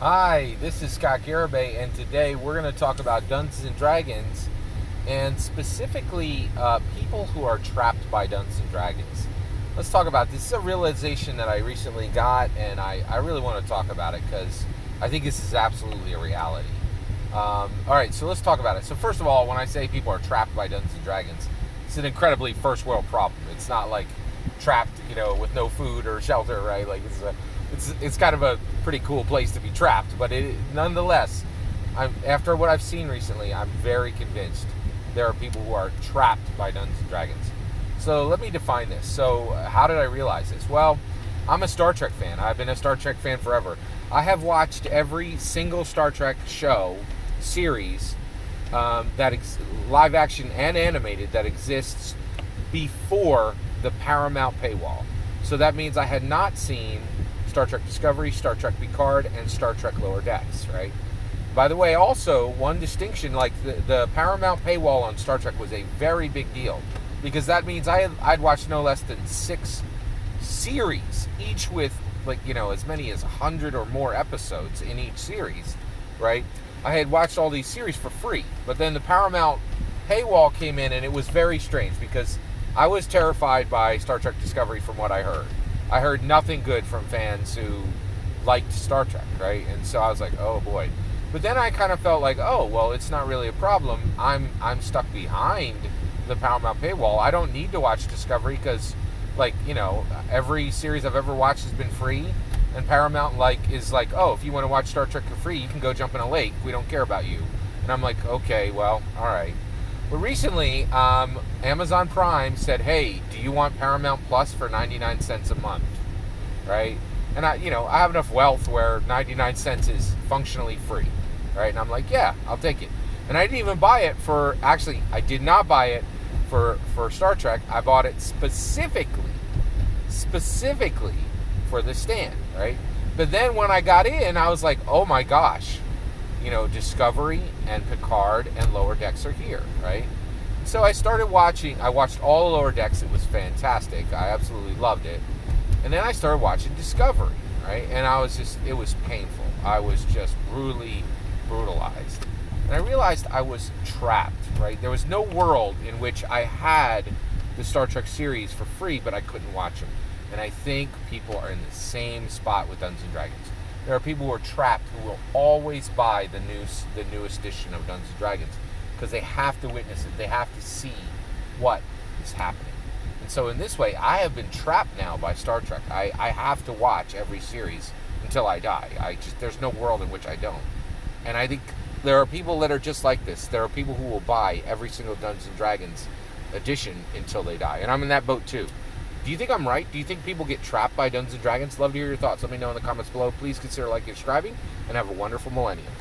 Hi, this is Scott Garibay, and today we're going to talk about Dungeons and Dragons, and specifically people who are trapped by Dungeons and Dragons. Let's talk about this. This is a realization that I recently got, and I really want to talk about it because I think this is absolutely a reality. All right, so let's talk about it. So first of all, when I say people are trapped by Dungeons and Dragons, it's an incredibly first world problem. It's not like trapped, with no food or shelter, right? Like it's kind of a pretty cool place to be trapped, but nonetheless, after what I've seen recently, I'm very convinced there are people who are trapped by Dungeons and Dragons. So let me define this. So how did I realize this? Well, I'm a Star Trek fan. I've been a Star Trek fan forever. I have watched every single Star Trek show, series, live action and animated, that exists before the Paramount paywall. So that means I had not seen Star Trek Discovery, Star Trek Picard, and Star Trek Lower Decks, right? By the way, also, one distinction, like the Paramount paywall on Star Trek was a very big deal, because that means I'd watched no less than 6 series, each with, as many as 100 or more episodes in each series, right? I had watched all these series for free, but then the Paramount paywall came in, and it was very strange, because I was terrified by Star Trek Discovery from what I heard. I heard nothing good from fans who liked Star Trek, right? And so I was like, oh boy. But then I kind of felt like, oh, well, it's not really a problem. I'm stuck behind the Paramount paywall. I don't need to watch Discovery because, every series I've ever watched has been free. And Paramount, is like, oh, if you want to watch Star Trek for free, you can go jump in a lake. We don't care about you. And I'm like, okay, well, all right. But recently, Amazon Prime said, hey, do you want Paramount Plus for 99 cents a month, right? And I have enough wealth where 99 cents is functionally free, right? And I'm like, yeah, I'll take it. And I didn't even buy it I did not buy it for Star Trek. I bought it specifically for the stand, right? But then when I got in, I was like, oh my gosh, Discovery and Picard and Lower Decks are here, right? So I started watching. I watched all Lower Decks. It was fantastic. I absolutely loved it. And then I started watching Discovery, right? And it was painful. I was just brutally brutalized. And I realized I was trapped, right? There was no world in which I had the Star Trek series for free, but I couldn't watch them. And I think people are in the same spot with Dungeons & Dragons. There are people who are trapped who will always buy the newest edition of Dungeons & Dragons because they have to witness it. They have to see what is happening. And so in this way, I have been trapped now by Star Trek. I have to watch every series until I die. There's no world in which I don't. And I think there are people that are just like this. There are people who will buy every single Dungeons & Dragons edition until they die. And I'm in that boat too. Do you think I'm right? Do you think people get trapped by Dungeons & Dragons? Love to hear your thoughts. Let me know in the comments below. Please consider liking and subscribing, and have a wonderful millennium.